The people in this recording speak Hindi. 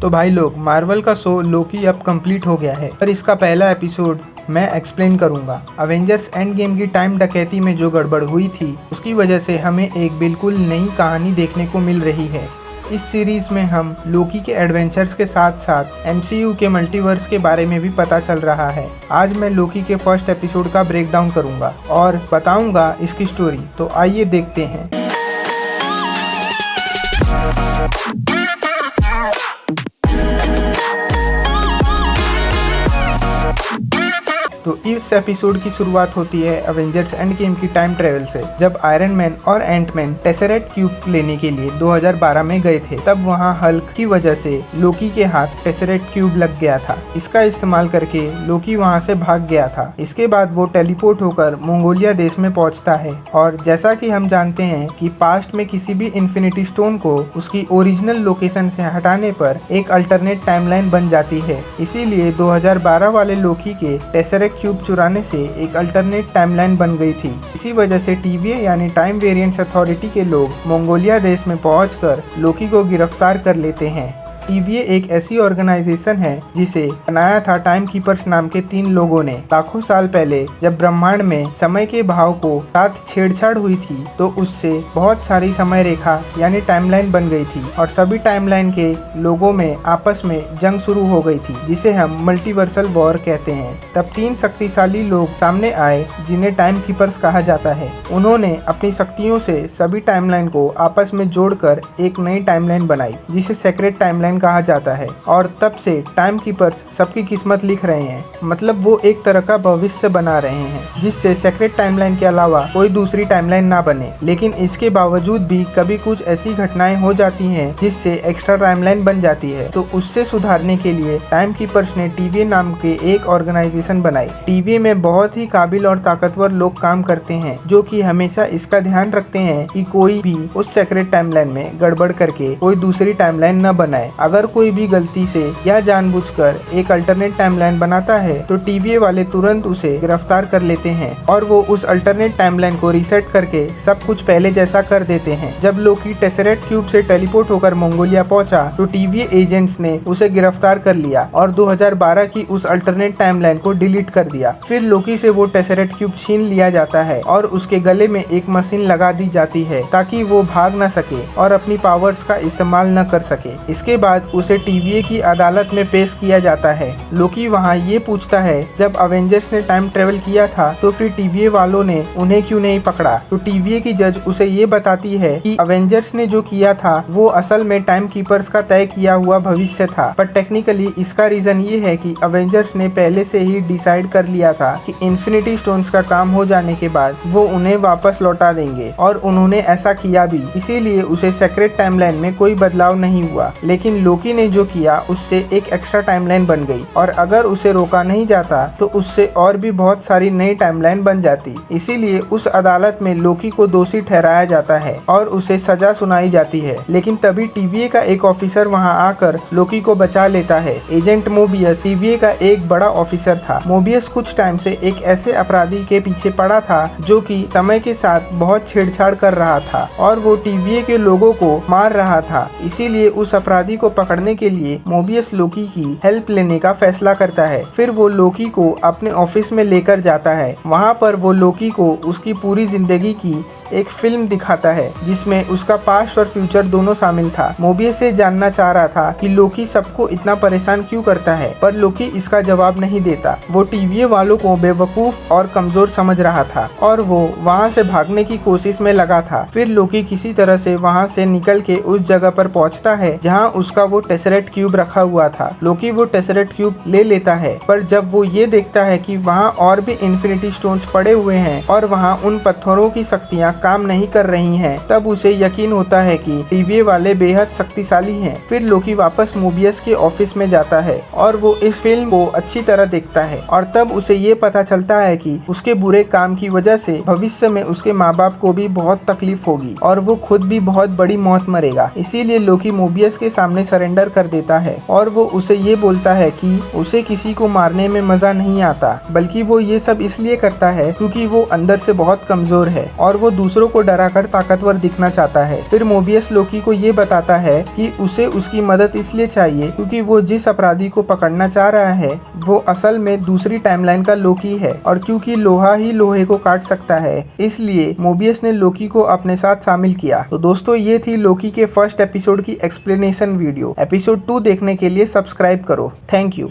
तो भाई लोग, मार्वल का शो लोकी अब कंप्लीट हो गया है और इसका पहला एपिसोड मैं एक्सप्लेन करूंगा। अवेंजर्स एंड गेम की टाइम डकैती में जो गड़बड़ हुई थी उसकी वजह से हमें एक बिल्कुल नई कहानी देखने को मिल रही है। इस सीरीज में हम लोकी के एडवेंचर्स के साथ साथ MCU के मल्टीवर्स के बारे में भी पता चल रहा है। आज मैं लोकी के फर्स्ट एपिसोड का ब्रेकडाउन करूंगा और बताऊंगा इसकी स्टोरी। तो आइए देखते हैं। तो इस एपिसोड की शुरुआत होती है अवेंजर्स एंड गेम की टाइम ट्रेवल से, जब आयरन मैन और एंटमैन टेसरेक्ट क्यूब लेने के लिए 2012 में गए थे। तब वहां हल्क की वजह से लोकी के हाथ टेसरेक्ट क्यूब लग गया था। इसका इस्तेमाल करके लोकी वहां से भाग गया था। इसके बाद वो टेलीपोर्ट होकर मंगोलिया देश में पहुंचता है और जैसा कि हम जानते हैं कि पास्ट में किसी भी इन्फिनिटी स्टोन को उसकी ओरिजिनल लोकेशन से हटाने पर एक अल्टरनेट टाइमलाइन बन जाती है। इसीलिए 2012 वाले लोकी के टेसरेक्ट क्यूब चुराने से एक अल्टरनेट टाइमलाइन बन गई थी। इसी वजह से TVA यानी टाइम वेरिएंस अथॉरिटी के लोग मंगोलिया देश में पहुंचकर लोकी को गिरफ्तार कर लेते हैं। TVA एक ऐसी ऑर्गेनाइजेशन है जिसे बनाया था टाइम कीपर्स नाम के 3 लोगों ने। लाखों साल पहले जब ब्रह्मांड में समय के भाव को साथ छेड़छाड़ हुई थी तो उससे बहुत सारी समय रेखा यानी टाइमलाइन बन गई थी और सभी टाइमलाइन के लोगों में आपस में जंग शुरू हो गई थी, जिसे हम मल्टीवर्सल वॉर कहते हैं। तब 3 शक्तिशाली लोग सामने आए जिन्हें टाइम कीपर्स कहा जाता है। उन्होंने अपनी शक्तियों से सभी टाइमलाइन को आपस में जोड़कर एक नई टाइमलाइन बनाई जिसे सेक्रेट टाइमलाइन कहा जाता है। और तब से टाइम कीपर्स सबकी किस्मत लिख रहे हैं, मतलब वो एक तरह का भविष्य बना रहे हैं जिससे सेक्रेट टाइमलाइन के अलावा कोई दूसरी टाइमलाइन ना बने। लेकिन इसके बावजूद भी कभी कुछ ऐसी घटनाएं हो जाती हैं जिससे एक्स्ट्रा टाइमलाइन बन जाती है। तो उससे सुधारने के लिए टाइम कीपर्स ने TVA नाम के एक ऑर्गेनाइजेशन बनाई। TVA में बहुत ही काबिल और ताकतवर लोग काम करते हैं जो कि हमेशा इसका ध्यान रखते हैं कि कोई भी उस सेक्रेट टाइमलाइन में गड़बड़ करके कोई दूसरी टाइमलाइन न बनाए। अगर कोई भी गलती से या जानबूझकर एक अल्टरनेट टाइमलाइन बनाता है तो TVA वाले तुरंत उसे गिरफ्तार कर लेते हैं और वो उस अल्टरनेट टाइमलाइन को रीसेट करके सब कुछ पहले जैसा कर देते हैं। जब लोकी टेसरेक्ट क्यूब से टेलीपोर्ट होकर मंगोलिया पहुंचा तो TVA एजेंट्स ने उसे गिरफ्तार कर लिया और 2012 की उस अल्टरनेट टाइमलाइन को डिलीट कर दिया। फिर लोकी से वो टेसरेक्ट क्यूब छीन लिया जाता है और उसके गले में एक मशीन लगा दी जाती है ताकि वो भाग न सके और अपनी पावर्स का इस्तेमाल न कर सके। इसके बाद उसे TVA की अदालत में पेश किया जाता है। लोकी वहाँ ये पूछता है, जब अवेंजर्स ने टाइम ट्रेवल किया था तो फिर TVA वालों ने उन्हें क्यों नहीं पकड़ा? तो TVA की जज उसे ये बताती है कि अवेंजर्स ने जो किया था वो असल में टाइम कीपर्स का तय किया हुआ भविष्य था, पर टेक्निकली इसका रीजन ये है कि अवेंजर्स ने पहले से ही डिसाइड कर लिया था कि इन्फिनिटी स्टोन्स का काम हो जाने के बाद वो उन्हें वापस लौटा देंगे और उन्होंने ऐसा किया भी। इसीलिए उसे सेक्रेट टाइमलाइन में कोई बदलाव नहीं हुआ। लेकिन लोकी ने जो किया उससे एक एक्स्ट्रा टाइमलाइन बन गई और अगर उसे रोका नहीं जाता तो उससे और भी बहुत सारी नई टाइमलाइन बन जाती। इसीलिए उस अदालत में लोकी को दोषी ठहराया जाता है और उसे सजा सुनाई जाती है। लेकिन तभी TVA का एक ऑफिसर वहां आकर लोकी को बचा लेता है। एजेंट मोबियस TVA का एक बड़ा ऑफिसर था। मोबियस कुछ टाइम से एक ऐसे अपराधी के पीछे पड़ा था जो कि समय के साथ बहुत छेड़छाड़ कर रहा था और वो TVA के लोगों को मार रहा था। इसीलिए उस अपराधी को पकड़ने के लिए मोबियस लोकी की हेल्प लेने का फैसला करता है। फिर वो लोकी को अपने ऑफिस में लेकर जाता है। वहाँ पर वो लोकी को उसकी पूरी जिंदगी की एक फिल्म दिखाता है जिसमें उसका पास्ट और फ्यूचर दोनों शामिल था। मोबियस से जानना चाह रहा था कि लोकी सबको इतना परेशान क्यों करता है, पर लोकी इसका जवाब नहीं देता। वो TVA वालों को बेवकूफ और कमजोर समझ रहा था और वो वहाँ से भागने की कोशिश में लगा था। फिर लोकी किसी तरह से वहाँ से निकल के उस जगह पर पहुँचता है जहाँ उसका वो टेसरेक्ट क्यूब रखा हुआ था। लोकी वो टेसरेक्ट क्यूब ले लेता है, पर जब वो ये देखता है कि वहाँ और भी इन्फिनिटी स्टोन्स पड़े हुए हैं और वहाँ उन पत्थरों की शक्तियाँ काम नहीं कर रही हैं, तब उसे यकीन होता है कि TVA वाले बेहद शक्तिशाली हैं। फिर लोकी वापस मोबियस के ऑफिस में जाता है और वो इस फिल्म को अच्छी तरह देखता है और तब उसे ये पता चलता है कि उसके बुरे काम की वजह से भविष्य में उसके माँ बाप को भी बहुत तकलीफ होगी और वो खुद भी बहुत बड़ी मौत मरेगा। इसीलिए लोकी मोबियस के सामने सरेंडर कर देता है और वो उसे ये बोलता है कि उसे किसी को मारने में मजा नहीं आता, बल्कि वो ये सब इसलिए करता है क्योंकि वो अंदर से बहुत कमजोर है और वो दूसरों को डराकर ताकतवर दिखना चाहता है। फिर मोबियस लोकी को ये बताता है कि उसे उसकी मदद इसलिए चाहिए क्योंकि वो जिस अपराधी को पकड़ना चाह रहा है वो असल में दूसरी टाइमलाइन का लोकी है, और क्योंकि लोहा ही लोहे को काट सकता है इसलिए मोबियस ने लोकी को अपने साथ शामिल किया। तो दोस्तों ये थी लोकी के फर्स्ट एपिसोड की एक्सप्लेनेशन वीडियो। एपिसोड 2 देखने के लिए सब्सक्राइब करो। Thank you.